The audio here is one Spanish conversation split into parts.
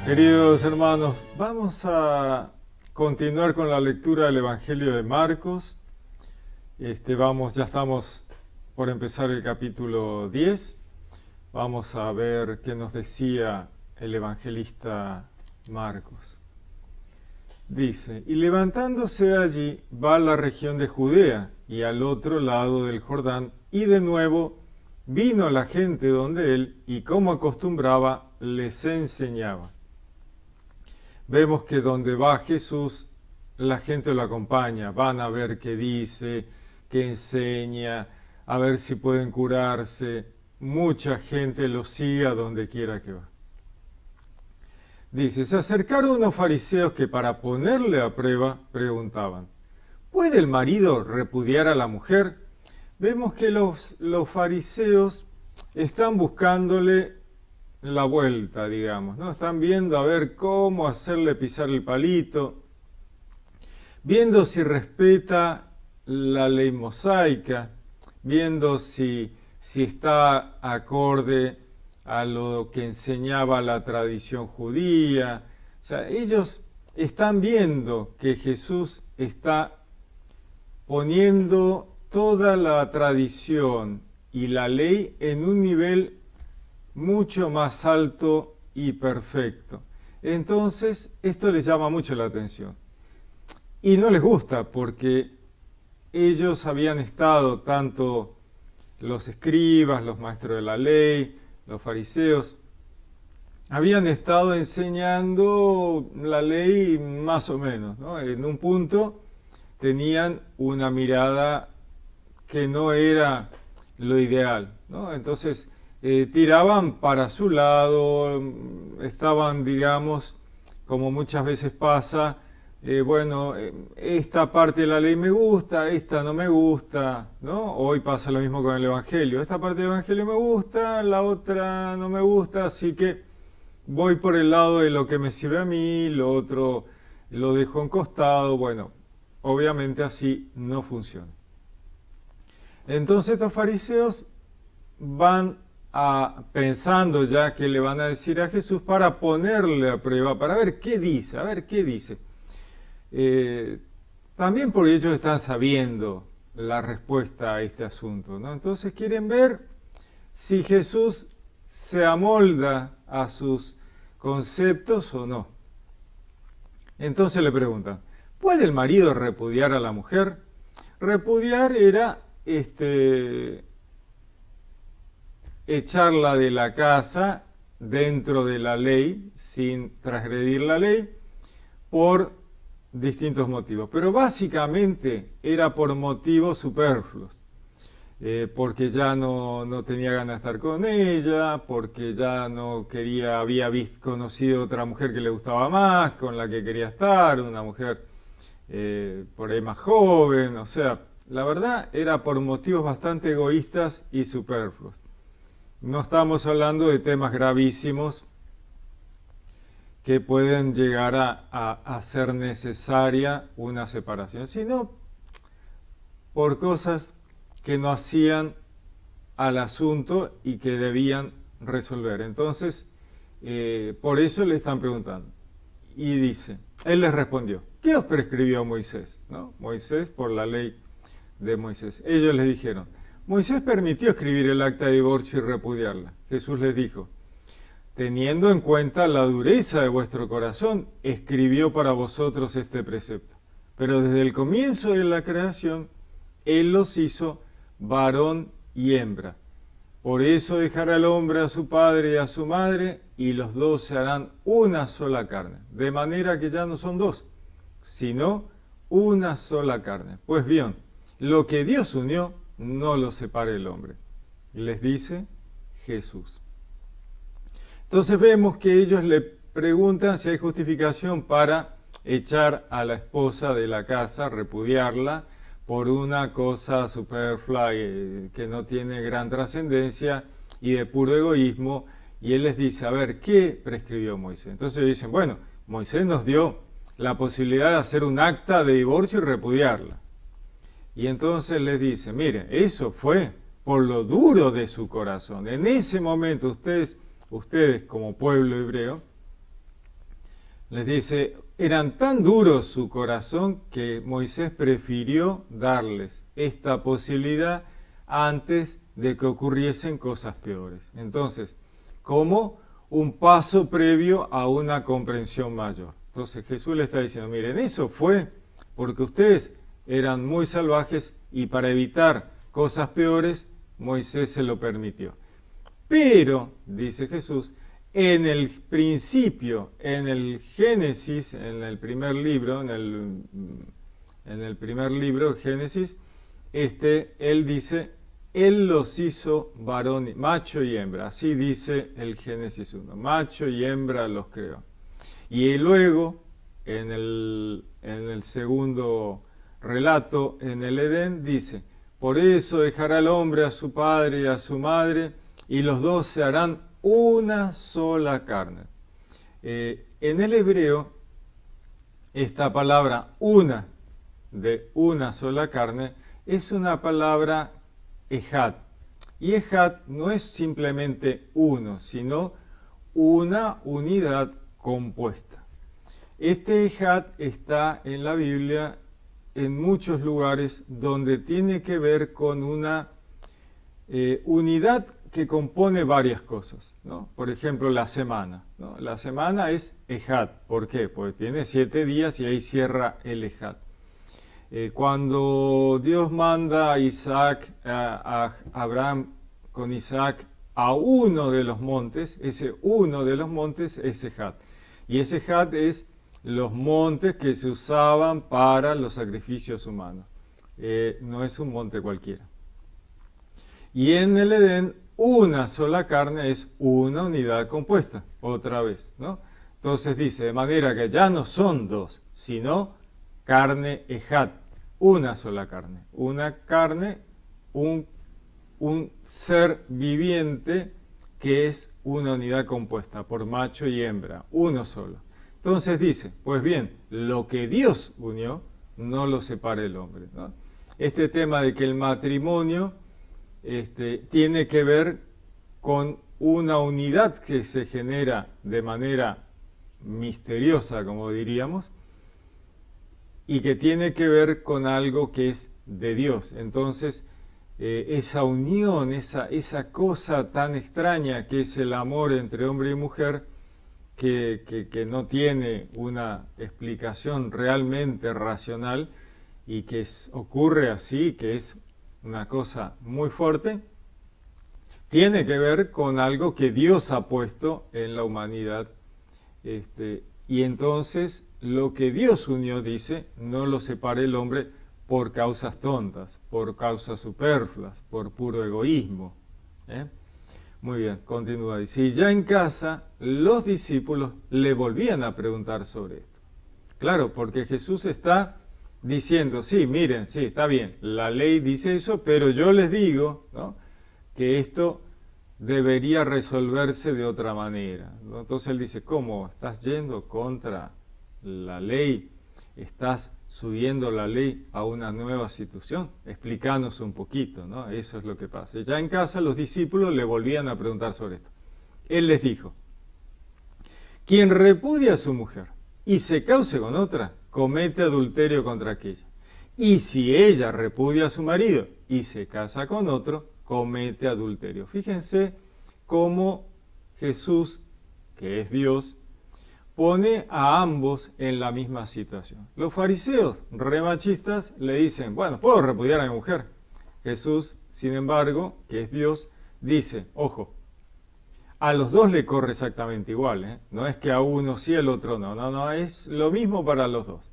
Queridos hermanos, vamos a continuar con la lectura del Evangelio de Marcos. Ya estamos por empezar el capítulo 10. Vamos a ver qué nos decía el evangelista Marcos. Dice, y levantándose de allí va a la región de Judea y al otro lado del Jordán, y de nuevo vino la gente donde él, y como acostumbraba, les enseñaba. Vemos que donde va Jesús, la gente lo acompaña, van a ver qué dice, qué enseña, a ver si pueden curarse. Mucha gente lo sigue a donde quiera que va. Dice, se acercaron unos fariseos que para ponerle a prueba preguntaban, ¿puede el marido repudiar a la mujer? Vemos que los fariseos están buscándole la vuelta, digamos, ¿no? Están viendo a ver cómo hacerle pisar el palito, viendo si respeta la ley mosaica, viendo si está acorde a lo que enseñaba la tradición judía. O sea, ellos están viendo que Jesús está poniendo toda la tradición y la ley en un nivel mucho más alto y perfecto. Entonces, esto les llama mucho la atención. Y no les gusta porque ellos habían estado, tanto los escribas, los maestros de la ley, los fariseos, habían estado enseñando la ley más o menos, ¿no? En un punto tenían una mirada que no era lo ideal, ¿no? Entonces, tiraban para su lado, estaban, digamos, como muchas veces pasa, esta parte de la ley me gusta, esta no me gusta, ¿no? Hoy pasa lo mismo con el Evangelio, esta parte del Evangelio me gusta, la otra no me gusta, así que voy por el lado de lo que me sirve a mí, lo otro lo dejo en costado. Bueno, obviamente así no funciona. Entonces estos fariseos van pensando ya que le van a decir a Jesús para ponerle a prueba, para ver qué dice, a ver qué dice. También porque ellos están sabiendo la respuesta a este asunto, ¿no? Entonces quieren ver si Jesús se amolda a sus conceptos o no. Entonces le preguntan, ¿puede el marido repudiar a la mujer? Repudiar era echarla de la casa dentro de la ley, sin transgredir la ley, por distintos motivos. Pero básicamente era por motivos superfluos, porque ya no tenía ganas de estar con ella, porque ya no quería, había conocido otra mujer que le gustaba más, con la que quería estar, una mujer por ahí más joven. O sea, la verdad era por motivos bastante egoístas y superfluos. No estamos hablando de temas gravísimos que pueden llegar a ser necesaria una separación, sino por cosas que no hacían al asunto y que debían resolver. Entonces, por eso le están preguntando. Y dice, él les respondió, ¿qué os prescribió Moisés? ¿No? Moisés, por la ley de Moisés. Ellos les dijeron, Moisés permitió escribir el acta de divorcio y repudiarla. Jesús les dijo, teniendo en cuenta la dureza de vuestro corazón, escribió para vosotros este precepto. Pero desde el comienzo de la creación, Él los hizo varón y hembra. Por eso dejará el hombre a su padre y a su madre, y los dos se harán una sola carne. De manera que ya no son dos, sino una sola carne. Pues bien, lo que Dios unió, no lo separe el hombre. Les dice Jesús. Entonces vemos que ellos le preguntan si hay justificación para echar a la esposa de la casa, repudiarla, por una cosa superflua que no tiene gran trascendencia y de puro egoísmo. Y él les dice, a ver, ¿qué prescribió Moisés? Entonces dicen, bueno, Moisés nos dio la posibilidad de hacer un acta de divorcio y repudiarla. Y entonces les dice, mire, eso fue por lo duro de su corazón. En ese momento ustedes como pueblo hebreo, Les dice, eran tan duros su corazón que Moisés prefirió darles esta posibilidad antes de que ocurriesen cosas peores. Entonces, como un paso previo a una comprensión mayor. Entonces Jesús le está diciendo, miren, eso fue porque ustedes eran muy salvajes y para evitar cosas peores, Moisés se lo permitió. Pero, dice Jesús, en el principio, en el Génesis, en el primer libro, Génesis, él dice, él los hizo varón, macho y hembra. Así dice el Génesis 1. Macho y hembra los creó. Y luego, en el segundo relato, en el Edén, dice, por eso dejará el hombre a su padre y a su madre, y los dos se harán una sola carne. En el hebreo, esta palabra una, de una sola carne, es una palabra ejad. Y ejad no es simplemente uno, sino una unidad compuesta. Este ejad está en la Biblia en muchos lugares donde tiene que ver con una unidad que compone varias cosas, ¿no? Por ejemplo, la semana, ¿no? La semana es ejad. ¿Por qué? Porque tiene 7 días y ahí cierra el ejad. Cuando Dios manda a Abraham con Isaac a uno de los montes, ese uno de los montes es ejad. Y ese ejad es los montes que se usaban para los sacrificios humanos. No es un monte cualquiera. Y en el Edén, una sola carne es una unidad compuesta, otra vez, ¿no? Entonces dice, de manera que ya no son dos, sino carne ejad, una sola carne. Una carne, un ser viviente que es una unidad compuesta por macho y hembra, uno solo. Entonces dice, pues bien, lo que Dios unió, no lo separe el hombre, ¿no? Este tema de que el matrimonio tiene que ver con una unidad que se genera de manera misteriosa, como diríamos, y que tiene que ver con algo que es de Dios. Entonces, esa unión, esa cosa tan extraña que es el amor entre hombre y mujer, que no tiene una explicación realmente racional y que ocurre así, que es una cosa muy fuerte, tiene que ver con algo que Dios ha puesto en la humanidad. Y entonces lo que Dios unió, dice, no lo separe el hombre por causas tontas, por causas superfluas, por puro egoísmo. Muy bien, continúa. Dice, y ya en casa los discípulos le volvían a preguntar sobre esto. Claro, porque Jesús está diciendo, sí, miren, sí, está bien, la ley dice eso, pero yo les digo, ¿no?, que esto debería resolverse de otra manera, ¿no? Entonces él dice, ¿cómo? ¿Estás yendo contra la ley? ¿Estás subiendo la ley a una nueva situación? Explícanos un poquito, ¿no? Eso es lo que pasa. Ya en casa los discípulos le volvían a preguntar sobre esto. Él les dijo, quien repudia a su mujer y se cause con otra, comete adulterio contra aquella. Y si ella repudia a su marido y se casa con otro, comete adulterio. Fíjense cómo Jesús, que es Dios, pone a ambos en la misma situación. Los fariseos, remachistas, le dicen, bueno, puedo repudiar a mi mujer. Jesús, sin embargo, que es Dios, dice, ojo, a los dos le corre exactamente igual, ¿eh? No es que a uno sí, al otro no, no, es lo mismo para los dos.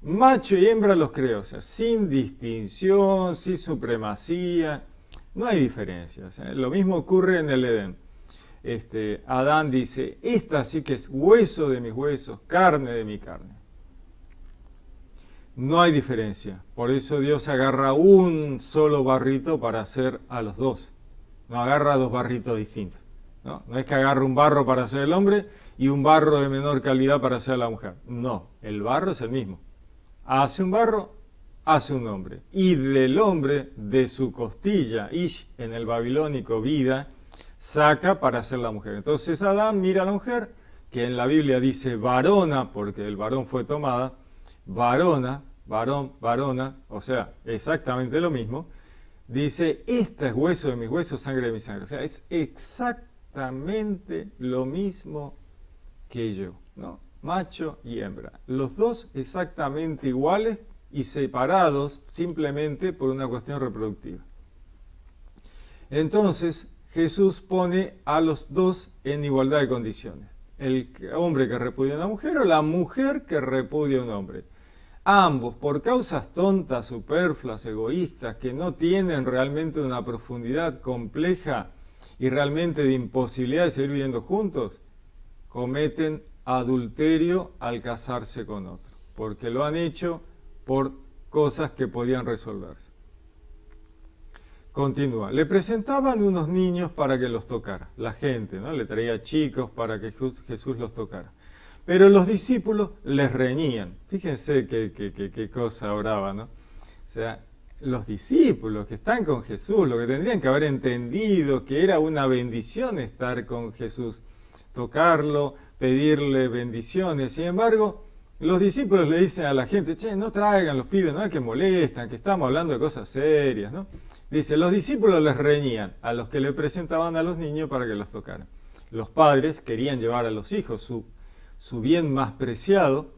Macho y hembra los creó, o sea, sin distinción, sin supremacía, no hay diferencias, ¿eh? Lo mismo ocurre en el Edén. Adán dice, esta sí que es hueso de mis huesos, carne de mi carne. No hay diferencia, por eso Dios agarra un solo barrito para hacer a los dos, no agarra dos barritos distintos. No es que agarre un barro para hacer el hombre y un barro de menor calidad para hacer la mujer. No, el barro es el mismo. Hace un barro, hace un hombre. Y del hombre, de su costilla, ish, en el babilónico vida, saca para hacer la mujer. Entonces Adán mira a la mujer que en la Biblia dice varona, porque el varón fue tomada, varona, varón, varona, o sea, exactamente lo mismo, dice, esta es hueso de mis huesos, sangre de mi sangre. O sea, es exactamente lo mismo que yo, ¿no? Macho y hembra. Los dos exactamente iguales y separados simplemente por una cuestión reproductiva. Entonces, Jesús pone a los dos en igualdad de condiciones. El hombre que repudia a una mujer o la mujer que repudia a un hombre. Ambos, por causas tontas, superfluas, egoístas, que no tienen realmente una profundidad compleja y realmente de imposibilidad de seguir viviendo juntos, cometen adulterio al casarse con otro, porque lo han hecho por cosas que podían resolverse. Continúa. Le presentaban unos niños para que los tocara. La gente, ¿no? Le traía chicos para que Jesús los tocara. Pero los discípulos les reñían. Fíjense qué cosa brava, ¿no? O sea, los discípulos que están con Jesús, lo que tendrían que haber entendido que era una bendición estar con Jesús, tocarlo, pedirle bendiciones. Sin embargo, los discípulos le dicen a la gente, che, no traigan los pibes, no es que molestan, que estamos hablando de cosas serias, ¿no? Dice, los discípulos les reñían a los que le presentaban a los niños para que los tocaran. Los padres querían llevar a los hijos su bien más preciado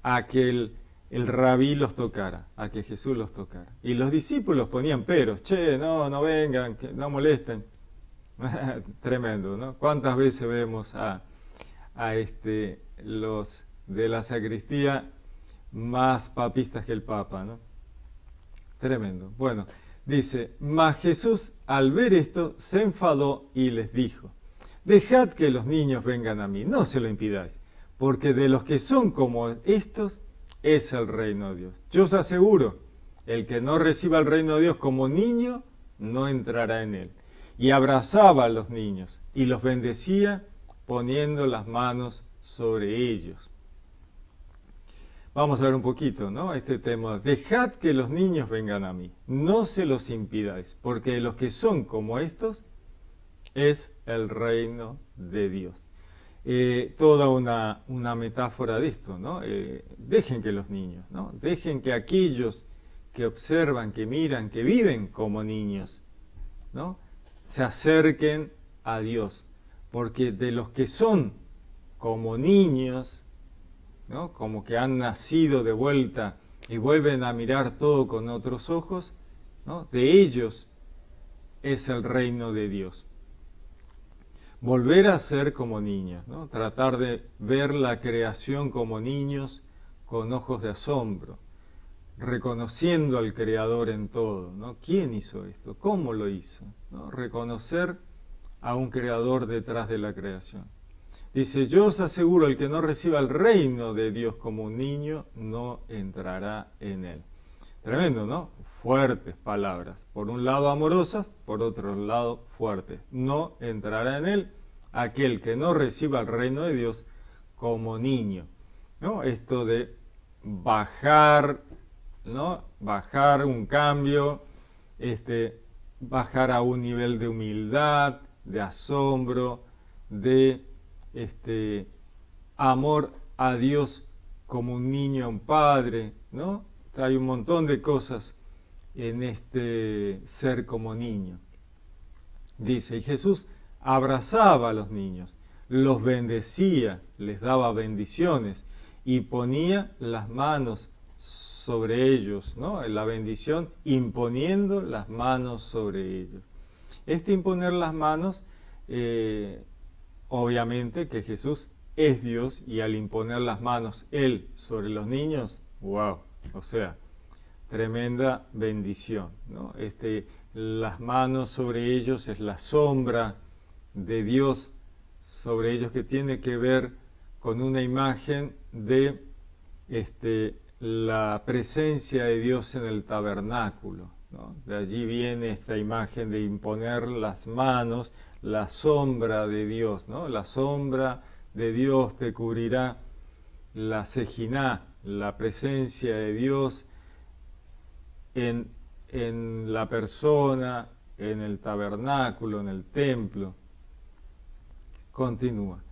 a que el rabí los tocara, a que Jesús los tocara. Y los discípulos ponían peros, che, no vengan, que no molesten. Tremendo, ¿no? ¿Cuántas veces vemos a los de la sacristía más papistas que el Papa, ¿no? Tremendo. Bueno, dice, mas Jesús al ver esto se enfadó y les dijo, dejad que los niños vengan a mí, no se lo impidáis, porque de los que son como estos es el reino de Dios. Yo os aseguro, el que no reciba el reino de Dios como niño, no entrará en él. Y abrazaba a los niños y los bendecía poniendo las manos sobre ellos. Vamos a ver un poquito, ¿no? Este tema. Dejad que los niños vengan a mí, no se los impidáis, porque de los que son como estos es el reino de Dios. Toda una metáfora de esto, ¿no? Dejen que los niños, ¿no? Dejen que aquellos que observan, que miran, que viven como niños, ¿no? Se acerquen a Dios, porque de los que son como niños, ¿no? Como que han nacido de vuelta y vuelven a mirar todo con otros ojos, ¿no? De ellos es el reino de Dios. Volver a ser como niños, ¿no? Tratar de ver la creación como niños con ojos de asombro, reconociendo al Creador en todo, ¿no? ¿Quién hizo esto? ¿Cómo lo hizo? ¿No? Reconocer a un Creador detrás de la creación. Dice, yo os aseguro, el que no reciba el reino de Dios como un niño, no entrará en él. Tremendo, ¿no? Fuertes palabras. Por un lado amorosas, por otro lado fuertes. No entrará en él aquel que no reciba el reino de Dios como niño, ¿no? Esto de bajar, ¿no? Bajar un cambio, bajar a un nivel de humildad, de asombro, de amor a Dios como un niño a un padre, ¿no? Trae un montón de cosas en este ser como niño. Dice, y Jesús abrazaba a los niños, los bendecía, les daba bendiciones y ponía las manos sobre ellos, ¿no? La bendición imponiendo las manos sobre ellos. Imponer las manos, obviamente que Jesús es Dios y al imponer las manos Él sobre los niños, wow, o sea, tremenda bendición, ¿no? Las manos sobre ellos es la sombra de Dios sobre ellos, que tiene que ver con una imagen de la presencia de Dios en el tabernáculo, ¿no? De allí viene esta imagen de imponer las manos, la sombra de Dios, ¿no? La sombra de Dios te cubrirá, la Sejiná, la presencia de Dios en la persona, en el tabernáculo, en el templo. Continúa.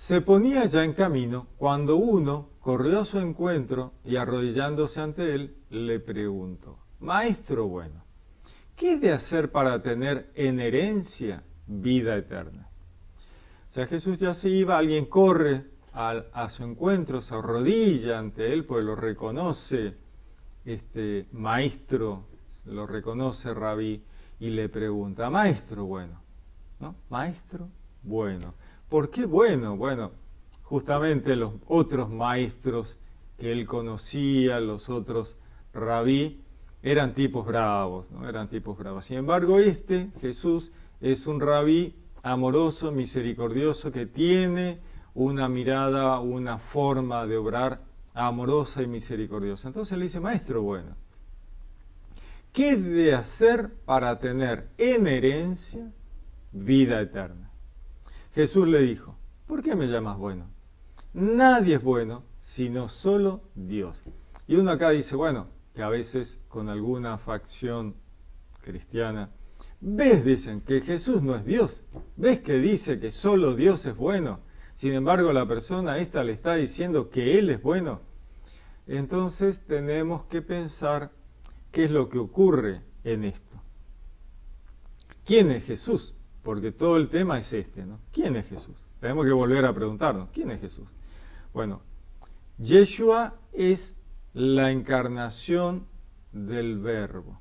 Se ponía ya en camino cuando uno corrió a su encuentro y arrodillándose ante él le preguntó: Maestro bueno, ¿qué he de hacer para tener en herencia vida eterna? O sea, Jesús ya se iba, alguien corre a su encuentro, se arrodilla ante él, pues lo reconoce maestro, lo reconoce rabí, y le pregunta: Maestro bueno, ¿no? Maestro bueno. ¿Por qué bueno? Bueno, justamente los otros maestros que él conocía, los otros rabí, eran tipos bravos, ¿no? Eran tipos bravos. Sin embargo, Jesús, es un rabí amoroso, misericordioso, que tiene una mirada, una forma de obrar amorosa y misericordiosa. Entonces le dice: Maestro bueno, ¿qué he de hacer para tener en herencia vida eterna? Jesús le dijo: ¿por qué me llamas bueno? Nadie es bueno sino solo Dios. Y uno acá dice, bueno, que a veces con alguna facción cristiana, ¿ves? Dicen que Jesús no es Dios. ¿Ves que dice que solo Dios es bueno? Sin embargo, la persona esta le está diciendo que Él es bueno. Entonces tenemos que pensar qué es lo que ocurre en esto. ¿Quién es Jesús? Porque todo el tema es ¿no? ¿Quién es Jesús? Tenemos que volver a preguntarnos, ¿quién es Jesús? Bueno, Yeshua es la encarnación del Verbo.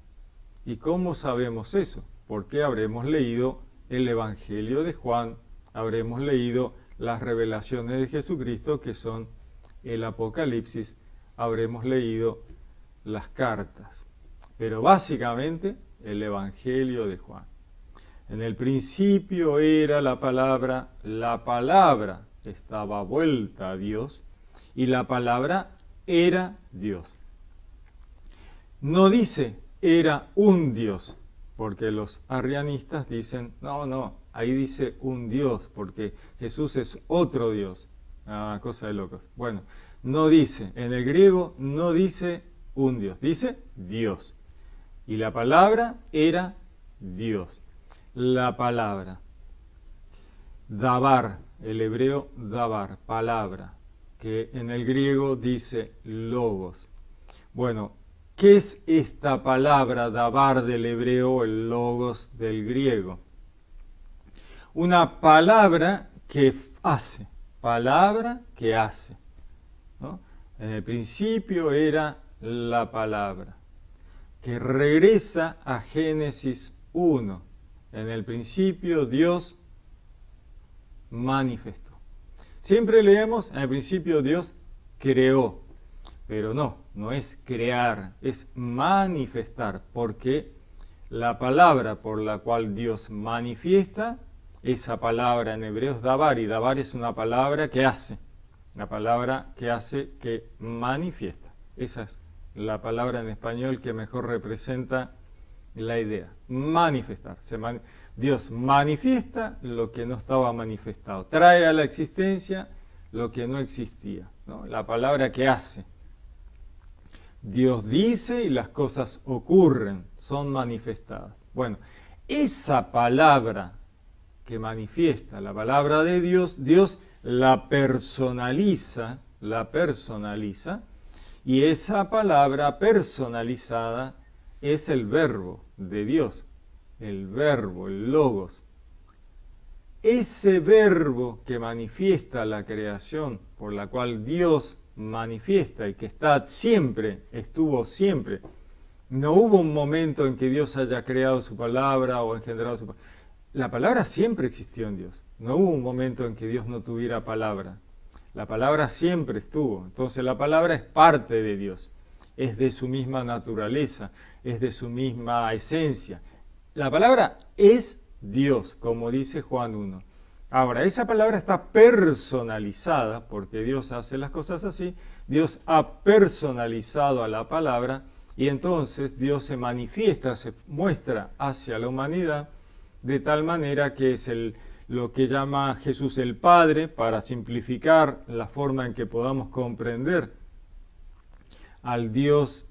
¿Y cómo sabemos eso? Porque habremos leído el Evangelio de Juan, habremos leído las revelaciones de Jesucristo, que son el Apocalipsis, habremos leído las cartas. Pero básicamente el Evangelio de Juan. En el principio era la palabra estaba vuelta a Dios y la palabra era Dios. No dice era un Dios, porque los arrianistas dicen, no, ahí dice un Dios, porque Jesús es otro Dios. Cosa de locos. Bueno, no dice, en el griego no dice un Dios, dice Dios. Y la palabra era Dios. La palabra, dabar, el hebreo dabar, palabra, que en el griego dice logos. Bueno, ¿qué es esta palabra dabar del hebreo, el logos del griego? Una palabra que hace, ¿no? En el principio era la palabra, que regresa a Génesis 1. En el principio Dios manifestó. Siempre leemos, en el principio Dios creó, pero no es crear, es manifestar, porque la palabra por la cual Dios manifiesta, esa palabra en hebreo es dabar, y dabar es una palabra que hace, la palabra que hace, que manifiesta. Esa es la palabra en español que mejor representa la idea, manifestar. Dios manifiesta lo que no estaba manifestado, trae a la existencia lo que no existía, ¿no? La palabra que hace. Dios dice y las cosas ocurren, son manifestadas. Bueno, esa palabra que manifiesta, la palabra de Dios, Dios la personaliza, y esa palabra personalizada es el verbo de Dios, el verbo, el logos. Ese verbo que manifiesta la creación, por la cual Dios manifiesta y que está siempre, estuvo siempre. No hubo un momento en que Dios haya creado su palabra o engendrado su palabra. La palabra siempre existió en Dios. No hubo un momento en que Dios no tuviera palabra. La palabra siempre estuvo. Entonces la palabra es parte de Dios. Es de su misma naturaleza, es de su misma esencia. La palabra es Dios, como dice Juan 1. Ahora, esa palabra está personalizada, porque Dios hace las cosas así. Dios ha personalizado a la palabra, y entonces Dios se manifiesta, se muestra hacia la humanidad, de tal manera que es lo que llama Jesús el Padre, para simplificar la forma en que podamos comprender a Dios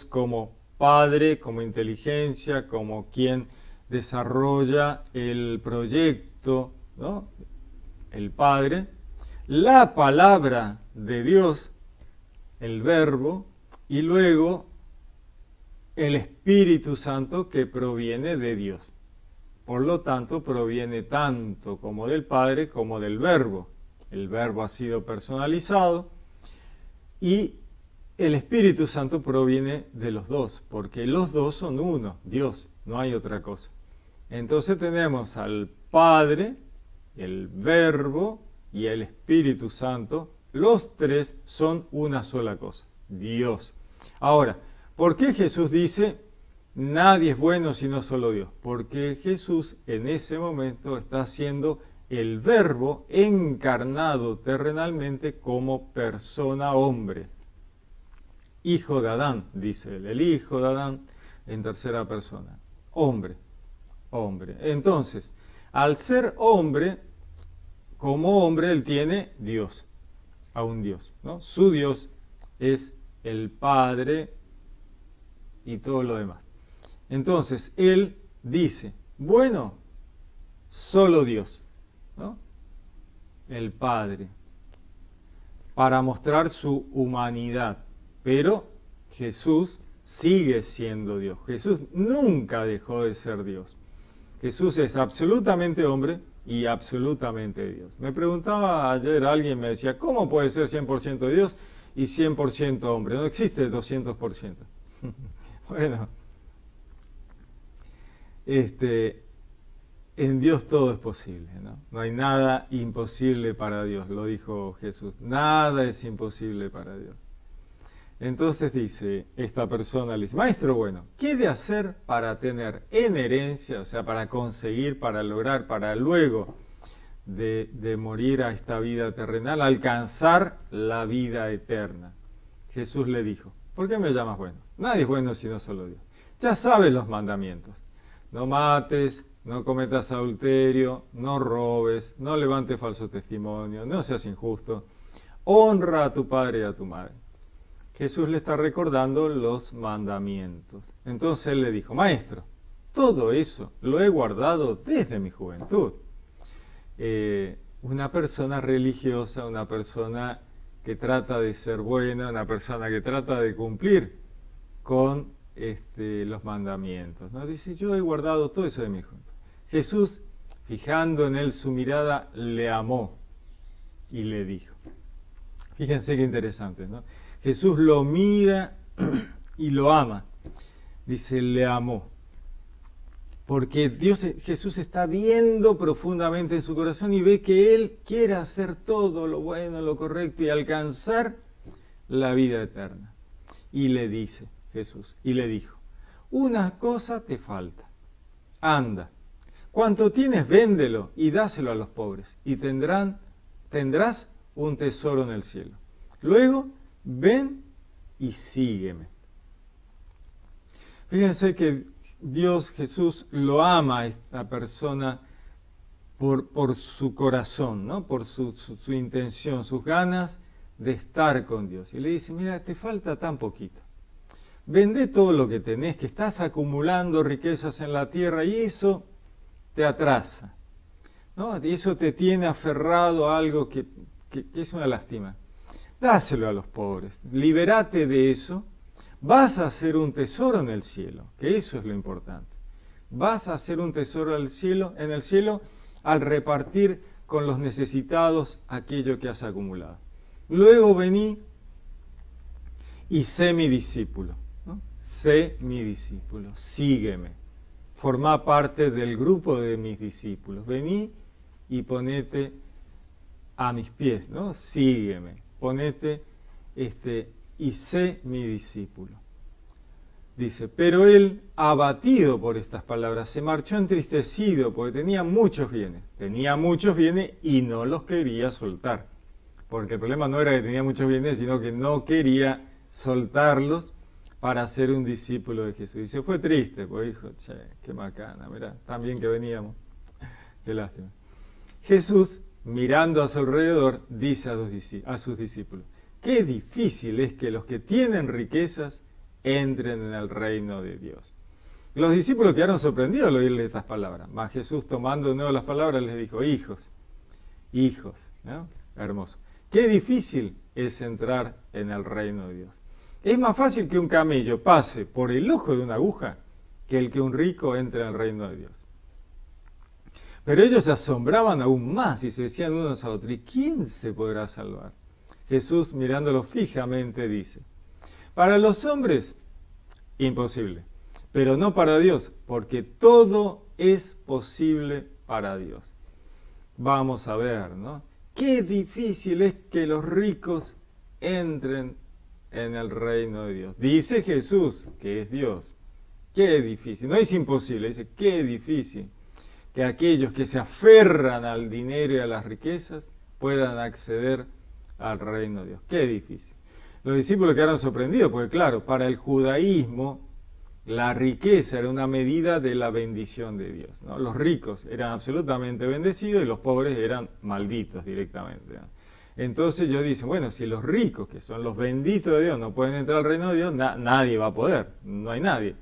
como Padre, como inteligencia, como quien desarrolla el proyecto, ¿no? el Padre, la palabra de Dios, el Verbo, y luego el Espíritu Santo que proviene de Dios. Por lo tanto, proviene tanto como del Padre como del Verbo. El Verbo ha sido personalizado y el Espíritu Santo proviene de los dos, porque los dos son uno, Dios, no hay otra cosa. Entonces tenemos al Padre, el Verbo y el Espíritu Santo. Los tres son una sola cosa, Dios. Ahora, ¿por qué Jesús dice nadie es bueno sino solo Dios? Porque Jesús en ese momento está siendo el Verbo encarnado terrenalmente como persona hombre. Hijo de Adán, dice él, el hijo de Adán en tercera persona. Hombre. Entonces, al ser hombre, como hombre, él tiene Dios, a un Dios, ¿no? Su Dios es el Padre y todo lo demás. Entonces, él dice, bueno, solo Dios, ¿no? El Padre, para mostrar su humanidad. Pero Jesús sigue siendo Dios. Jesús nunca dejó de ser Dios. Jesús es absolutamente hombre y absolutamente Dios. Me preguntaba ayer alguien, me decía, ¿cómo puede ser 100% Dios y 100% hombre? No existe 200%. Bueno, en Dios todo es posible, ¿no? No hay nada imposible para Dios, lo dijo Jesús. Nada es imposible para Dios. Entonces dice esta persona, le dice, maestro, bueno, ¿qué he de hacer para tener en herencia, o sea, para conseguir, para lograr, para luego de morir a esta vida terrenal, alcanzar la vida eterna? Jesús le dijo, ¿por qué me llamas bueno? Nadie es bueno sino solo Dios. Ya sabes los mandamientos. No mates, no cometas adulterio, no robes, no levantes falso testimonio, no seas injusto. Honra a tu padre y a tu madre. Jesús le está recordando los mandamientos. Entonces él le dijo, maestro, todo eso lo he guardado desde mi juventud. Una persona religiosa, una persona que trata de ser buena, una persona que trata de cumplir con los mandamientos, ¿no? Dice, yo he guardado todo eso de mi juventud. Jesús, fijando en él su mirada, le amó y le dijo. Fíjense qué interesante, ¿no? Jesús lo mira y lo ama. Dice, le amó. Porque Jesús está viendo profundamente en su corazón y ve que Él quiere hacer todo lo bueno, lo correcto y alcanzar la vida eterna. Y le dice Jesús, y le dijo, una cosa te falta. Anda, cuanto tienes, véndelo y dáselo a los pobres y tendrás un tesoro en el cielo. Luego, ven y sígueme. Fíjense que Dios, Jesús, lo ama a esta persona por su corazón, ¿no? Por su intención, sus ganas de estar con Dios. Y le dice, mira, te falta tan poquito. Vende todo lo que tenés, que estás acumulando riquezas en la tierra y eso te atrasa, ¿no? Eso te tiene aferrado a algo que es una lástima. Dáselo a los pobres, liberate de eso, vas a hacer un tesoro en el cielo, que eso es lo importante. Vas a hacer un tesoro en el cielo al repartir con los necesitados aquello que has acumulado. Luego vení y sé mi discípulo, ¿no? Sé mi discípulo, sígueme, formá parte del grupo de mis discípulos. Vení y ponete a mis pies, ¿no? Sígueme. Ponete y sé mi discípulo. Dice, pero él, abatido por estas palabras, se marchó entristecido porque tenía muchos bienes y no los quería soltar. Porque el problema no era que tenía muchos bienes, sino que no quería soltarlos para ser un discípulo de Jesús. Y se fue triste, pues dijo, che, qué macana, mirá, tan bien que veníamos. Qué lástima. Jesús, mirando a su alrededor, dice a sus discípulos, qué difícil es que los que tienen riquezas entren en el reino de Dios. Los discípulos quedaron sorprendidos al oírle estas palabras, mas Jesús, tomando de nuevo las palabras, les dijo, hijos, hijos, ¿no? Hermoso. Qué difícil es entrar en el reino de Dios. Es más fácil que un camello pase por el ojo de una aguja que el que un rico entre en el reino de Dios. Pero ellos se asombraban aún más y se decían unos a otros, ¿y quién se podrá salvar? Jesús, mirándolo fijamente, dice, para los hombres, imposible, pero no para Dios, porque todo es posible para Dios. Vamos a ver, ¿no? Qué difícil es que los ricos entren en el reino de Dios. Dice Jesús, que es Dios. Qué difícil, no es imposible, dice, qué difícil que aquellos que se aferran al dinero y a las riquezas puedan acceder al reino de Dios. Qué difícil. Los discípulos quedaron sorprendidos, porque claro, para el judaísmo la riqueza era una medida de la bendición de Dios, ¿no? Los ricos eran absolutamente bendecidos y los pobres eran malditos directamente, ¿no? Entonces ellos dicen, bueno, si los ricos, que son los benditos de Dios, no pueden entrar al reino de Dios, nadie va a poder, no hay nadie.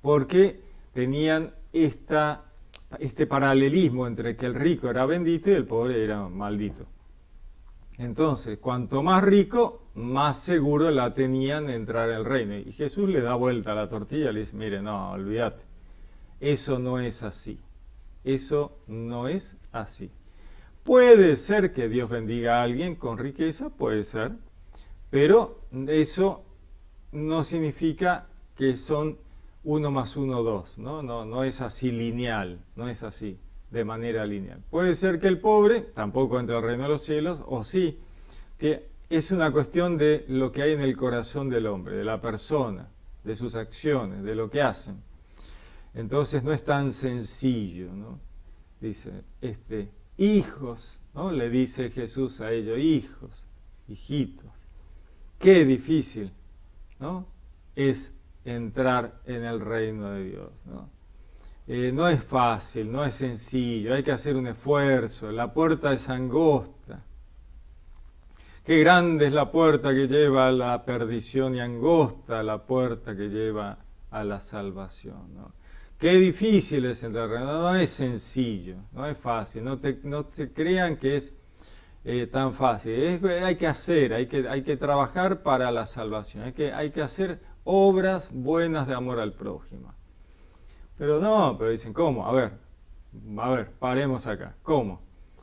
Porque tenían este paralelismo entre que el rico era bendito y el pobre era maldito. Entonces, cuanto más rico, más seguro la tenían de entrar al reino. Y Jesús le da vuelta a la tortilla y le dice, mire, no, olvídate, eso no es así. Eso no es así. Puede ser que Dios bendiga a alguien con riqueza, puede ser, pero eso no significa que son 1 más 1, 2, ¿no? No es así lineal, no es así, de manera lineal. Puede ser que el pobre tampoco entre al reino de los cielos, o sí, que es una cuestión de lo que hay en el corazón del hombre, de la persona, de sus acciones, de lo que hacen. Entonces no es tan sencillo, ¿no? Dice, hijos, ¿no? Le dice Jesús a ellos, hijos, hijitos. Qué difícil, ¿no? Es entrar en el reino de Dios, ¿no? No es fácil, no es sencillo, hay que hacer un esfuerzo, la puerta es angosta. Qué grande es la puerta que lleva a la perdición y angosta la puerta que lleva a la salvación, ¿no? Qué difícil es entrar, no es sencillo, no es fácil, no te crean que es tan fácil. Hay que hacer, hay que trabajar para la salvación, hay que hacer obras buenas de amor al prójimo. Pero dicen, ¿cómo? A ver, paremos acá, ¿cómo?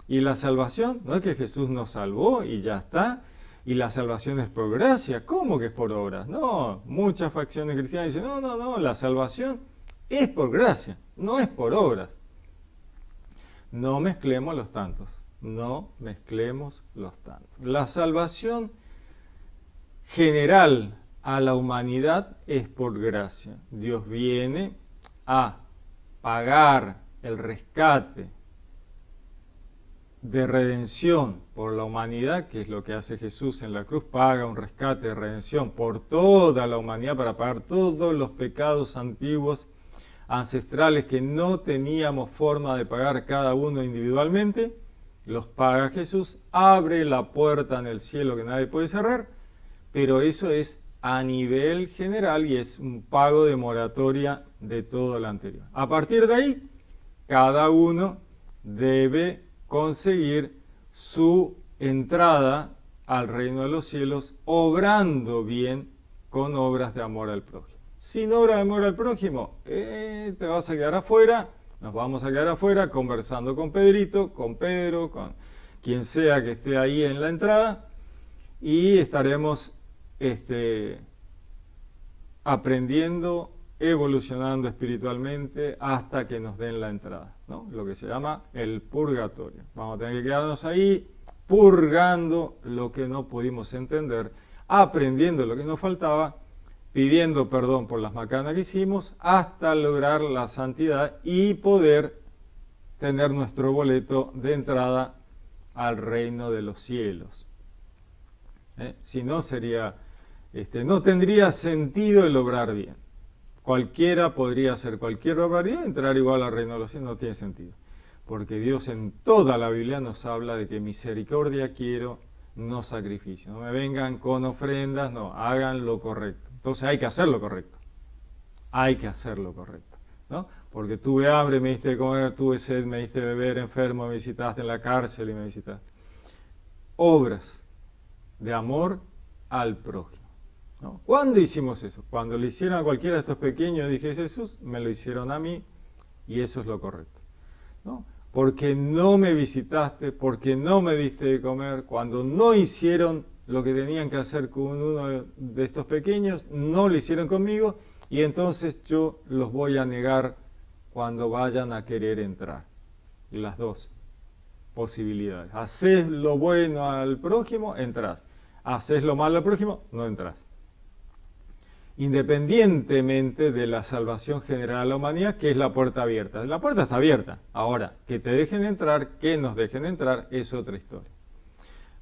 ¿Y la salvación? ¿No es que Jesús nos salvó y ya está? ¿Y la salvación es por gracia? ¿Cómo que es por obras? No, muchas facciones cristianas dicen, no, la salvación es por gracia, no es por obras. No mezclemos los tantos, no mezclemos los tantos. La salvación general a la humanidad es por gracia. Dios viene a pagar el rescate de redención por la humanidad, que es lo que hace Jesús en la cruz, paga un rescate de redención por toda la humanidad para pagar todos los pecados antiguos, ancestrales que no teníamos forma de pagar cada uno individualmente, los paga Jesús, abre la puerta en el cielo que nadie puede cerrar, pero eso es a nivel general y es un pago de moratoria de todo lo anterior. A partir de ahí, cada uno debe conseguir su entrada al reino de los cielos obrando bien con obras de amor al prójimo. Sin obra de amor al prójimo, te vas a quedar afuera, nos vamos a quedar afuera conversando con Pedrito, con Pedro, con quien sea que esté ahí en la entrada y estaremos aprendiendo, evolucionando espiritualmente hasta que nos den la entrada, ¿no? Lo que se llama el purgatorio. Vamos a tener que quedarnos ahí purgando lo que no pudimos entender, aprendiendo lo que nos faltaba, pidiendo perdón por las macanas que hicimos, hasta lograr la santidad y poder tener nuestro boleto de entrada al reino de los cielos. Si no sería, no tendría sentido el obrar bien. Cualquiera podría hacer cualquier obra bien, entrar igual al reino de los cielos, no tiene sentido. Porque Dios en toda la Biblia nos habla de que misericordia quiero, no sacrificio. No me vengan con ofrendas, no, hagan lo correcto. Entonces hay que hacer lo correcto. Hay que hacer lo correcto, ¿no? porque tuve hambre, me diste de comer, tuve sed, me diste de beber, enfermo, me visitaste en la cárcel y me visitaste. Obras de amor al prójimo, ¿no? ¿Cuándo hicimos eso? Cuando le hicieron a cualquiera de estos pequeños, dije Jesús, me lo hicieron a mí y eso es lo correcto, ¿no? Porque no me visitaste, porque no me diste de comer, cuando no hicieron lo que tenían que hacer con uno de estos pequeños, no lo hicieron conmigo y entonces yo los voy a negar cuando vayan a querer entrar. Las dos posibilidades. Haces lo bueno al prójimo, entras. Haces lo malo al prójimo, no entras. Independientemente de la salvación general de la humanidad, que es la puerta abierta. La puerta está abierta. Ahora, que te dejen entrar, que nos dejen entrar, es otra historia.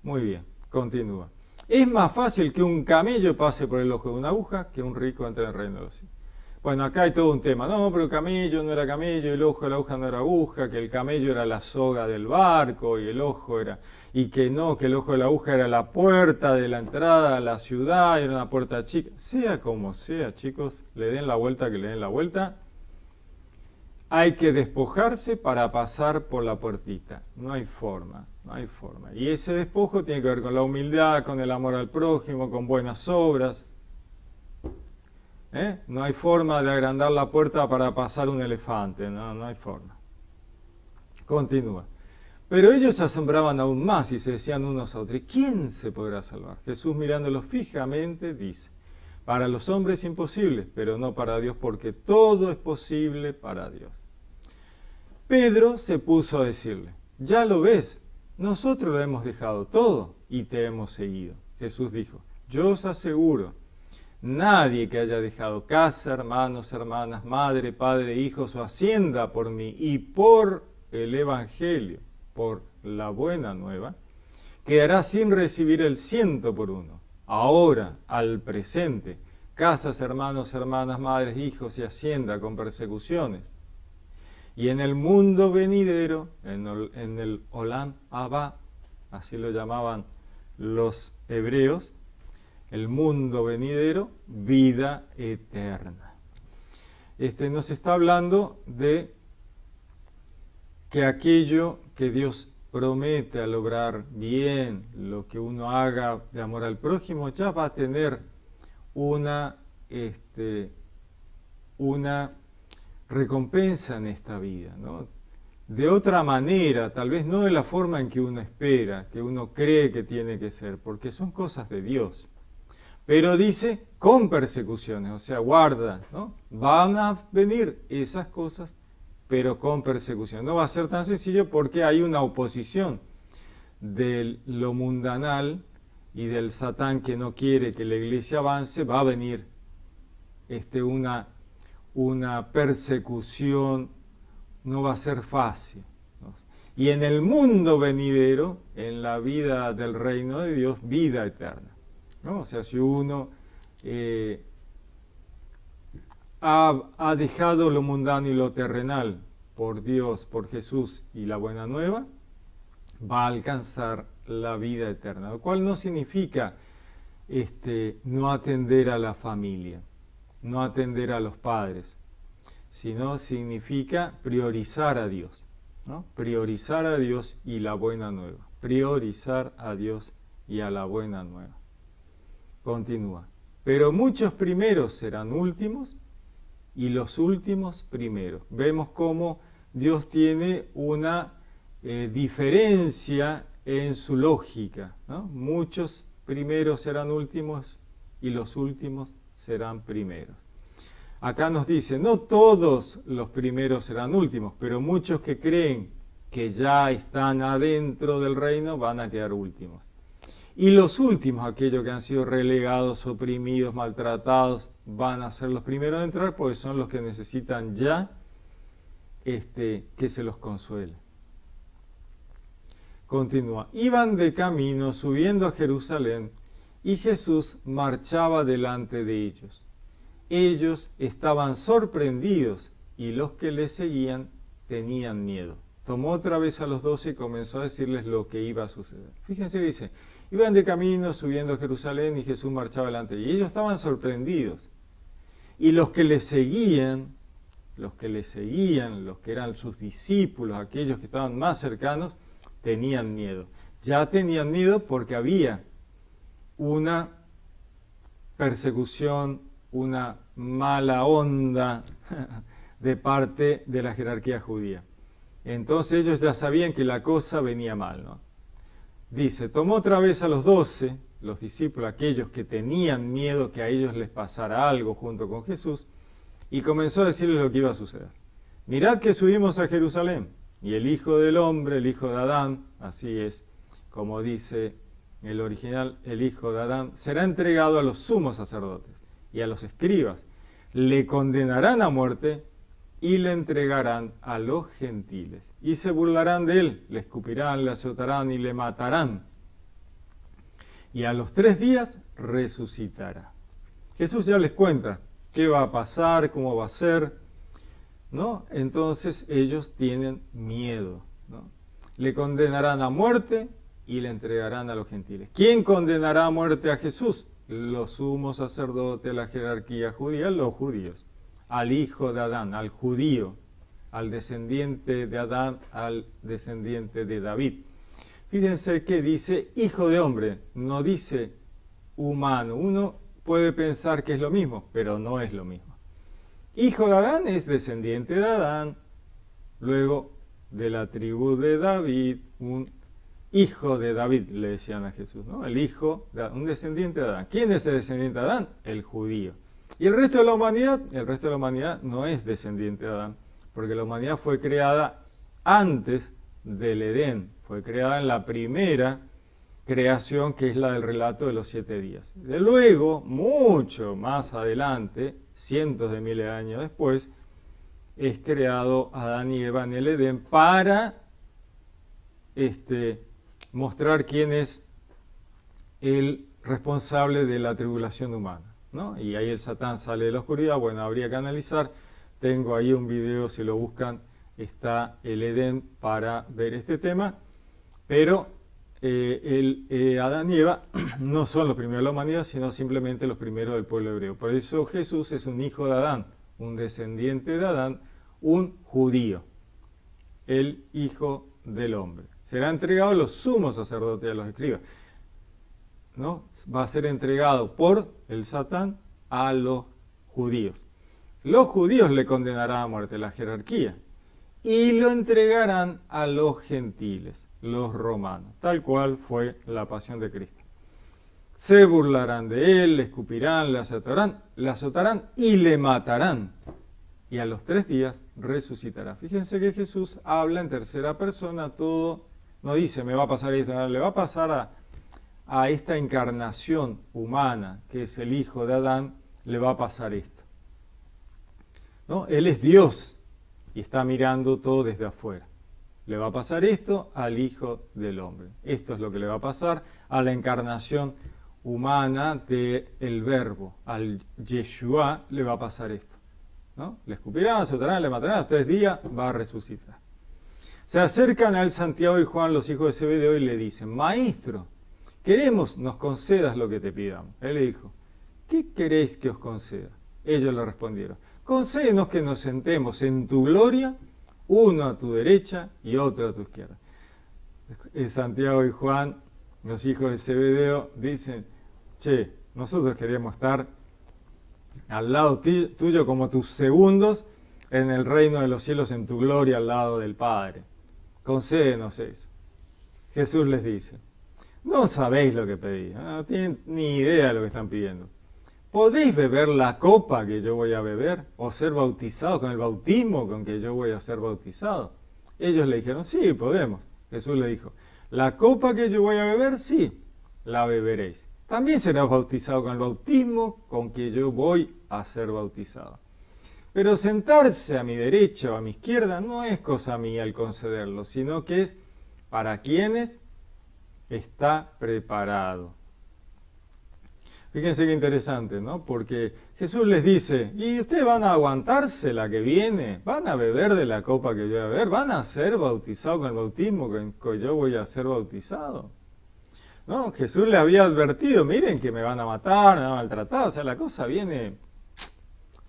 Muy bien, continúa. Es más fácil que un camello pase por el ojo de una aguja que un rico entre en el reino de los cielos. Bueno, acá hay todo un tema. No, pero el camello no era camello, el ojo de la aguja no era aguja, que el camello era la soga del barco y el ojo era... Y que no, que el ojo de la aguja era la puerta de la entrada a la ciudad, era una puerta chica. Sea como sea, chicos, le den la vuelta que le den la vuelta. Hay que despojarse para pasar por la puertita. No hay forma, no hay forma. Y ese despojo tiene que ver con la humildad, con el amor al prójimo, con buenas obras. No hay forma de agrandar la puerta para pasar un elefante, no hay forma. Continúa. Pero ellos se asombraban aún más y se decían unos a otros, ¿quién se podrá salvar? Jesús mirándolos fijamente dice, para los hombres es imposible, pero no para Dios, porque todo es posible para Dios. Pedro se puso a decirle, ya lo ves, nosotros lo hemos dejado todo y te hemos seguido. Jesús dijo, yo os aseguro, nadie que haya dejado casa, hermanos, hermanas, madre, padre, hijos o hacienda por mí y por el Evangelio, por la buena nueva, quedará sin recibir el 100 por uno. Ahora, al presente, casas, hermanos, hermanas, madres, hijos y hacienda con persecuciones. Y en el mundo venidero, en el Olam Abba, así lo llamaban los hebreos, el mundo venidero, vida eterna. Nos está hablando de que aquello que Dios promete al obrar bien, lo que uno haga de amor al prójimo, ya va a tener una recompensa en esta vida, ¿no? De otra manera, tal vez no de la forma en que uno espera, que uno cree que tiene que ser, porque son cosas de Dios. Pero dice, con persecuciones, o sea, guarda, ¿no? Van a venir esas cosas, pero con persecución. No va a ser tan sencillo porque hay una oposición de lo mundanal y del Satán que no quiere que la iglesia avance. Va a venir una persecución, no va a ser fácil, ¿no? Y en el mundo venidero, en la vida del reino de Dios, vida eterna, ¿no? O sea, si uno ha dejado lo mundano y lo terrenal por Dios, por Jesús y la buena nueva, va a alcanzar la vida eterna, lo cual no significa no atender a la familia, no atender a los padres, sino significa priorizar a Dios, ¿no? Priorizar a Dios y la buena nueva, priorizar a Dios y a la buena nueva. Continúa. Pero muchos primeros serán últimos y los últimos primeros. Vemos cómo Dios tiene una diferencia en su lógica, ¿no? Muchos primeros serán últimos y los últimos serán primeros. Acá nos dice, no todos los primeros serán últimos, pero muchos que creen que ya están adentro del reino van a quedar últimos. Y los últimos, aquellos que han sido relegados, oprimidos, maltratados, van a ser los primeros a entrar porque son los que necesitan ya que se los consuele. Continúa. Iban de camino subiendo a Jerusalén y Jesús marchaba delante de ellos. Ellos estaban sorprendidos y los que le seguían tenían miedo. Tomó otra vez a los 12 y comenzó a decirles lo que iba a suceder. Fíjense, dice, iban de camino subiendo a Jerusalén y Jesús marchaba delante. Y ellos estaban sorprendidos. Y los que le seguían los que le seguían, los que eran sus discípulos, aquellos que estaban más cercanos, tenían miedo. Ya tenían miedo porque había una persecución, una mala onda de parte de la jerarquía judía. Entonces ellos ya sabían que la cosa venía mal, ¿no? Dice, tomó otra vez a los 12, los discípulos, aquellos que tenían miedo que a ellos les pasara algo junto con Jesús, y comenzó a decirles lo que iba a suceder. Mirad que subimos a Jerusalén, y el Hijo del Hombre, el Hijo de Adán, así es, como dice el original, el Hijo de Adán, será entregado a los sumos sacerdotes y a los escribas. Le condenarán a muerte y le entregarán a los gentiles. Y se burlarán de él, le escupirán, le azotarán y le matarán. Y a los 3 días resucitará. Jesús ya les cuenta qué va a pasar, cómo va a ser, ¿no? Entonces ellos tienen miedo, ¿no? Le condenarán a muerte y le entregarán a los gentiles. ¿Quién condenará a muerte a Jesús? Los sumos sacerdotes, la jerarquía judía, los judíos. Al hijo de Adán, al judío, al descendiente de Adán, al descendiente de David. Fíjense que dice hijo de hombre, no dice humano. Uno puede pensar que es lo mismo, pero no es lo mismo. Hijo de Adán es descendiente de Adán, luego de la tribu de David, un hijo de David, le decían a Jesús, ¿no? El hijo, un descendiente de Adán. ¿Quién es el descendiente de Adán? El judío. Y el resto de la humanidad no es descendiente de Adán, porque la humanidad fue creada antes del Edén, fue creada en la primera creación, que es la del relato de los 7 días. De luego, mucho más adelante, cientos de miles de años después, es creado Adán y Eva en el Edén para mostrar quién es el responsable de la tribulación humana, ¿no? Y ahí el Satán sale de la oscuridad. Bueno, habría que analizar. Tengo ahí un video, si lo buscan, está el Edén para ver este tema. Pero Adán y Eva no son los primeros de la humanidad, sino simplemente los primeros del pueblo hebreo. Por eso Jesús es un hijo de Adán, un descendiente de Adán, un judío, el Hijo del Hombre. Será entregado a los sumos sacerdotes y a los escribas, ¿no? Va a ser entregado por el Satán a los judíos. Los judíos le condenarán a muerte, la jerarquía, y lo entregarán a los gentiles, los romanos, tal cual fue la pasión de Cristo. Se burlarán de él, le escupirán, le azotarán y le matarán. Y a los 3 días resucitará. Fíjense que Jesús habla en tercera persona, todo, no dice me va a pasar esto, le va a pasar a esta encarnación humana, que es el hijo de Adán, le va a pasar esto, ¿no? Él es Dios y está mirando todo desde afuera. Le va a pasar esto al Hijo del Hombre. Esto es lo que le va a pasar a la encarnación humana del Verbo. Al Yeshua le va a pasar esto, ¿no? Le escupirán, azotarán, le matarán, a los 3 días va a resucitar. Se acercan a él Santiago y Juan, los hijos de Zebedeo, y le dicen, Maestro, queremos nos concedas lo que te pidamos. Él le dijo, ¿qué queréis que os conceda? Ellos le respondieron, concédenos que nos sentemos en tu gloria, uno a tu derecha y otro a tu izquierda. Santiago y Juan, los hijos de Zebedeo, dicen, che, nosotros queremos estar al lado tuyo como tus segundos en el reino de los cielos, en tu gloria al lado del Padre. Concédenos eso. Jesús les dice, no sabéis lo que pedís, no tienen ni idea de lo que están pidiendo. ¿Podéis beber la copa que yo voy a beber? ¿O ser bautizados con el bautismo con que yo voy a ser bautizado? Ellos le dijeron, sí, podemos. Jesús le dijo, la copa que yo voy a beber, sí, la beberéis. También serás bautizado con el bautismo con que yo voy a ser bautizado. Pero sentarse a mi derecha o a mi izquierda no es cosa mía el concederlo, sino que es para quienes está preparado. Fíjense qué interesante, ¿no? Porque Jesús les dice, ¿y ustedes van a aguantarse la que viene? ¿Van a beber de la copa que yo voy a beber? ¿Van a ser bautizados con el bautismo con que yo voy a ser bautizado? No, Jesús les había advertido, miren que me van a matar, me van a maltratar, o sea, la cosa viene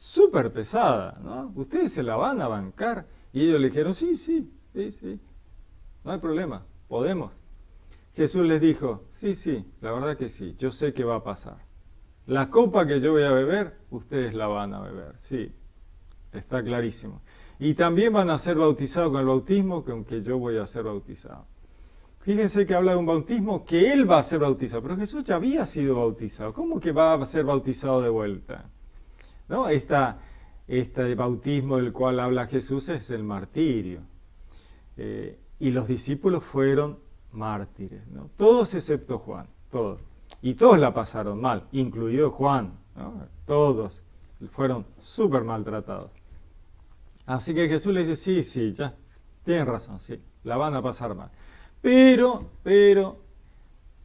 súper pesada, ¿no? ¿Ustedes se la van a bancar? Y ellos le dijeron, sí, sí, sí, sí, no hay problema, podemos. Jesús les dijo, sí, sí, la verdad que sí, yo sé que va a pasar. La copa que yo voy a beber, ustedes la van a beber, sí, está clarísimo. Y también van a ser bautizados con el bautismo con que yo voy a ser bautizado. Fíjense que habla de un bautismo que él va a ser bautizado, pero Jesús ya había sido bautizado. ¿Cómo que va a ser bautizado de vuelta? ¿No? Este bautismo del cual habla Jesús es el martirio. Y los discípulos fueron mártires, ¿no? Todos excepto Juan, todos. Y todos la pasaron mal, incluido Juan, ¿no? Todos fueron súper maltratados. Así que Jesús le dice, sí, sí, ya tienen razón, sí, la van a pasar mal. Pero,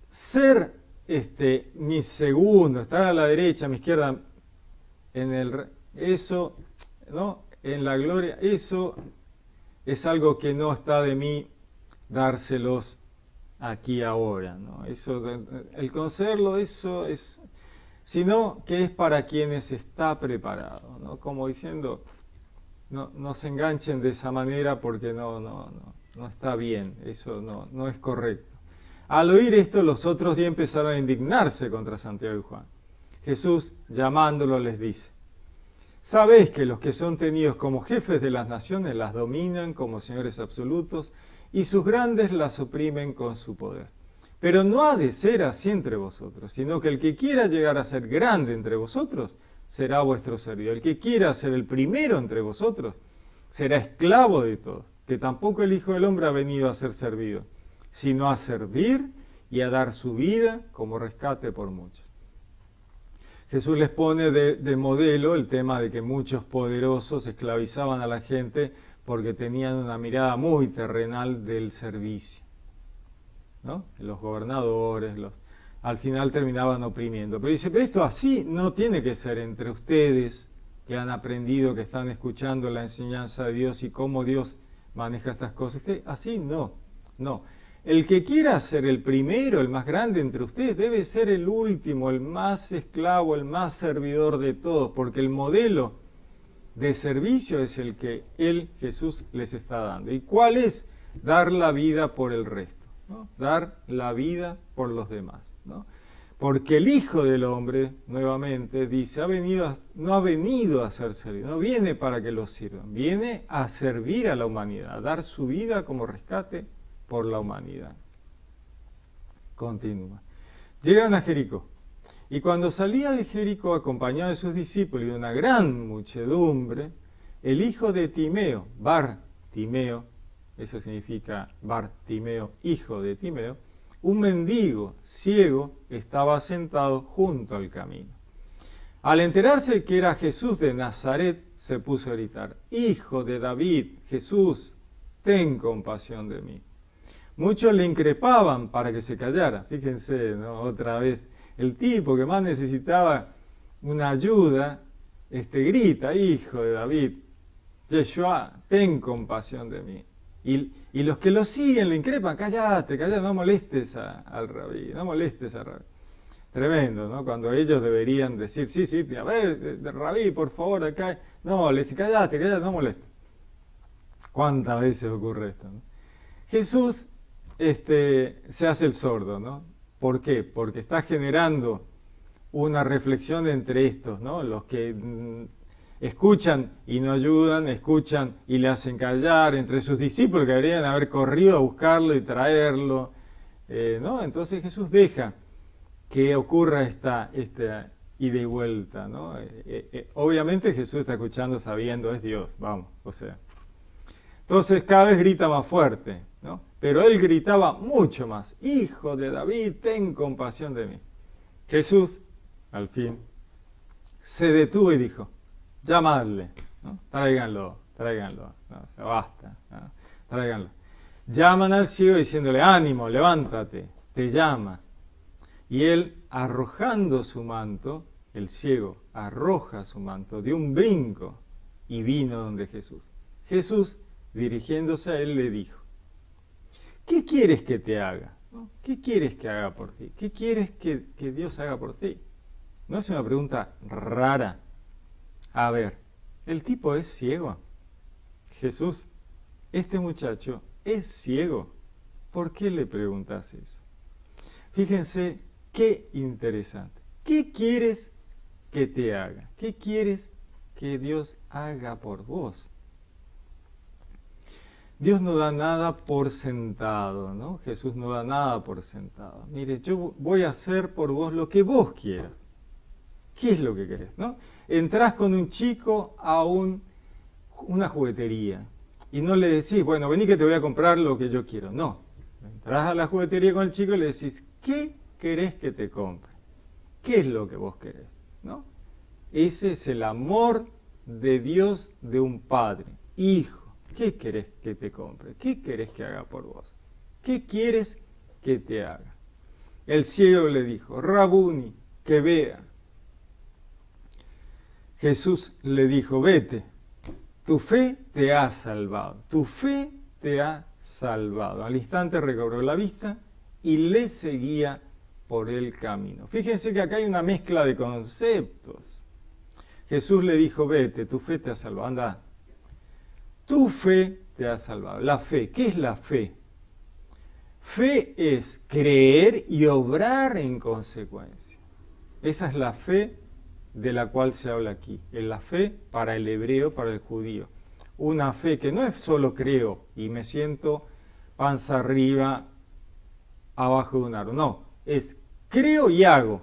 ser mi segundo, estar a la derecha, a mi izquierda, eso, ¿no? En la gloria, eso es algo que no está de mí dárselos aquí ahora, ¿no? Eso, el concederlo, eso es, sino que es para quienes está preparado, ¿no? Como diciendo, no se enganchen de esa manera porque no está bien, eso no es correcto. Al oír esto, los otros 10 empezaron a indignarse contra Santiago y Juan. Jesús, llamándolo, les dice, ¿sabéis que los que son tenidos como jefes de las naciones las dominan como señores absolutos y sus grandes las oprimen con su poder? Pero no ha de ser así entre vosotros, sino que el que quiera llegar a ser grande entre vosotros será vuestro servidor. El que quiera ser el primero entre vosotros será esclavo de todos, que tampoco el Hijo del Hombre ha venido a ser servido, sino a servir y a dar su vida como rescate por muchos. Jesús les pone de modelo el tema de que muchos poderosos esclavizaban a la gente porque tenían una mirada muy terrenal del servicio, ¿no? Los gobernadores, al final terminaban oprimiendo. Pero dice, pero esto así no tiene que ser entre ustedes que han aprendido, que están escuchando la enseñanza de Dios y cómo Dios maneja estas cosas. Así no. El que quiera ser el primero, el más grande entre ustedes, debe ser el último, el más esclavo, el más servidor de todos, porque el modelo de servicio es el que Jesús, les está dando. ¿Y cuál es? Dar la vida por el resto, ¿no? Dar la vida por los demás, ¿no? Porque el Hijo del Hombre, nuevamente, dice, no ha venido a ser servido, no viene para que lo sirvan, viene a servir a la humanidad, a dar su vida como rescate por la humanidad. Continúa. Llegan a Jericó. Y cuando salía de Jericó, acompañado de sus discípulos y de una gran muchedumbre, el hijo de Timeo, Bartimeo, eso significa Bartimeo, hijo de Timeo, un mendigo ciego estaba sentado junto al camino. Al enterarse que era Jesús de Nazaret, se puso a gritar, Hijo de David, Jesús, ten compasión de mí. Muchos le increpaban para que se callara. Fíjense, ¿no? Otra vez, el tipo que más necesitaba una ayuda, grita, Hijo de David, Yeshua, ten compasión de mí. Y los que lo siguen le increpan, cállate, no molestes al rabí, no molestes al rabí. Tremendo, ¿no? Cuando ellos deberían decir, sí, a ver, rabí, por favor, acá, no, le dice, cállate, no molestes. ¿Cuántas veces ocurre esto, ¿no? Jesús se hace el sordo, ¿no? ¿Por qué? Porque está generando una reflexión entre estos, ¿no? Los que escuchan y no ayudan, escuchan y le hacen callar, entre sus discípulos que deberían haber corrido a buscarlo y traerlo, ¿no? Entonces Jesús deja que ocurra esta ida y vuelta, ¿no? Obviamente Jesús está escuchando sabiendo, es Dios, vamos, o sea. Entonces cada vez grita más fuerte, ¿no? Pero él gritaba mucho más, Hijo de David, ten compasión de mí. Jesús, al fin, se detuvo y dijo, llamadle, ¿no? Tráiganlo, no, o sea, basta, ¿no? Tráiganlo. Llaman al ciego diciéndole, ánimo, levántate, te llama. Y él, arrojando su manto, el ciego arroja su manto de un brinco y vino donde Jesús. Jesús, dirigiéndose a él, le dijo, ¿qué quieres que te haga? ¿No? ¿Qué quieres que haga por ti? ¿Qué quieres que Dios haga por ti? No es una pregunta rara. A ver, el tipo es ciego. Jesús, este muchacho es ciego. ¿Por qué le preguntas eso? Fíjense qué interesante. ¿Qué quieres que te haga? ¿Qué quieres que Dios haga por vos? Dios no da nada por sentado, ¿no? Jesús no da nada por sentado. Mire, yo voy a hacer por vos lo que vos quieras. ¿Qué es lo que querés, no? Entrás con un chico a una juguetería y no le decís, bueno, vení que te voy a comprar lo que yo quiero. No, entrás a la juguetería con el chico y le decís, ¿qué querés que te compre? ¿Qué es lo que vos querés? ¿No? Ese es el amor de Dios de un padre. Hijo, ¿qué querés que te compre? ¿Qué querés que haga por vos? ¿Qué quieres que te haga? El ciego le dijo, Rabuni, que vea. Jesús le dijo, vete, tu fe te ha salvado, tu fe te ha salvado. Al instante recobró la vista y le seguía por el camino. Fíjense que acá hay una mezcla de conceptos. Jesús le dijo, vete, tu fe te ha salvado, anda. Tu fe te ha salvado. La fe, ¿qué es la fe? Fe es creer y obrar en consecuencia. Esa es la fe de la cual se habla aquí. Es la fe para el hebreo, para el judío. Una fe que no es solo creo y me siento panza arriba, abajo de un árbol. No, es creo y hago.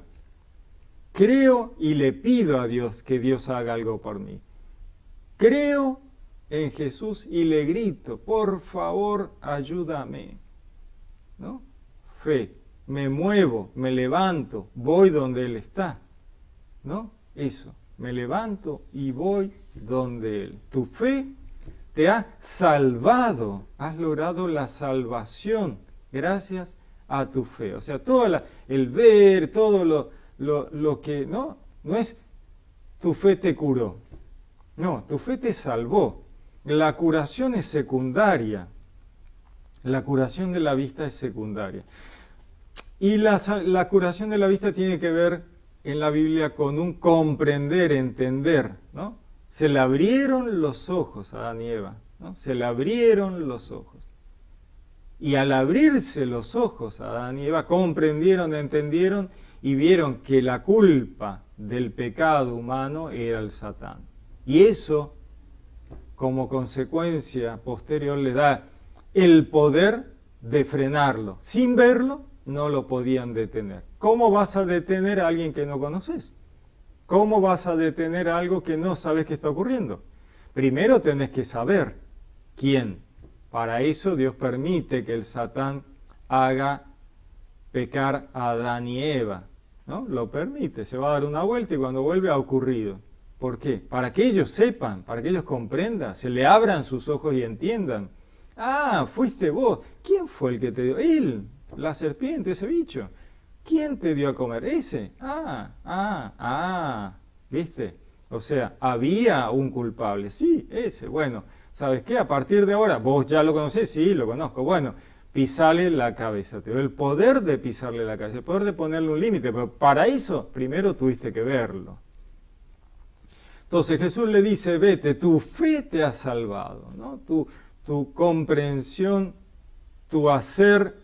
Creo y le pido a Dios que Dios haga algo por mí. Creo en Jesús y le grito, por favor, ayúdame. ¿No? Fe. Me muevo, me levanto, voy donde Él está. ¿No? Eso. Me levanto y voy donde Él. Tu fe te ha salvado. Has logrado la salvación gracias a tu fe. O sea, todo el ver, todo lo que, ¿no? No es tu fe te curó. No, tu fe te salvó. La curación es secundaria. La curación de la vista es secundaria. Y la curación de la vista tiene que ver en la Biblia con un comprender, entender, ¿no? Se le abrieron los ojos a Adán y Eva, ¿no? Se le abrieron los ojos. Y al abrirse los ojos a Adán y Eva, comprendieron, entendieron y vieron que la culpa del pecado humano era el Satán. Y eso, como consecuencia posterior, le da el poder de frenarlo. Sin verlo, no lo podían detener. ¿Cómo vas a detener a alguien que no conoces? ¿Cómo vas a detener a algo que no sabes que está ocurriendo? Primero tenés que saber quién. Para eso Dios permite que el Satán haga pecar a Adán y Eva, ¿no? Lo permite, se va a dar una vuelta y cuando vuelve ha ocurrido. ¿Por qué? Para que ellos sepan, para que ellos comprendan, se le abran sus ojos y entiendan. Ah, fuiste vos. ¿Quién fue el que te dio? Él, la serpiente, ese bicho. ¿Quién te dio a comer? Ese. ¿Viste? O sea, había un culpable. Sí, ese. Bueno, ¿sabes qué? A partir de ahora, vos ya lo conocés, sí, lo conozco. Bueno, pisale la cabeza. Te doy el poder de pisarle la cabeza, el poder de ponerle un límite. Pero para eso, primero tuviste que verlo. Entonces Jesús le dice, vete, tu fe te ha salvado, ¿no? Tu comprensión, tu hacer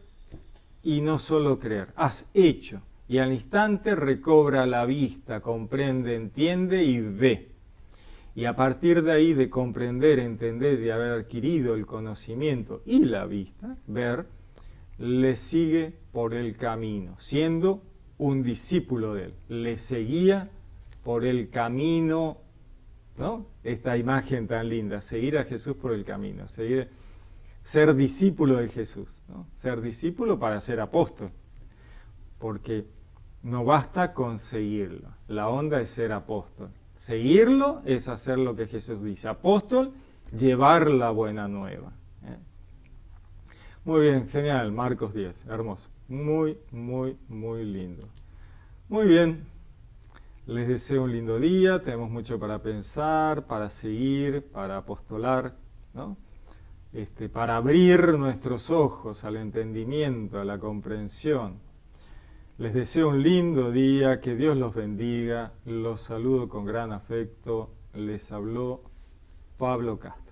y no solo creer, has hecho. Y al instante recobra la vista, comprende, entiende y ve. Y a partir de ahí, de comprender, entender, de haber adquirido el conocimiento y la vista, ver, le sigue por el camino, siendo un discípulo de él. Le seguía por el camino, ¿no? Esta imagen tan linda, seguir a Jesús por el camino, ser discípulo de Jesús, ¿no? Ser discípulo para ser apóstol, porque no basta con seguirlo, la onda es ser apóstol. Seguirlo es hacer lo que Jesús dice. Apóstol, llevar la buena nueva. Muy bien, genial, Marcos 10, hermoso. Muy, muy, muy lindo. Muy bien, les deseo un lindo día, tenemos mucho para pensar, para seguir, para apostolar, ¿no? Para abrir nuestros ojos al entendimiento, a la comprensión. Les deseo un lindo día, que Dios los bendiga, los saludo con gran afecto, les habló Pablo Castro.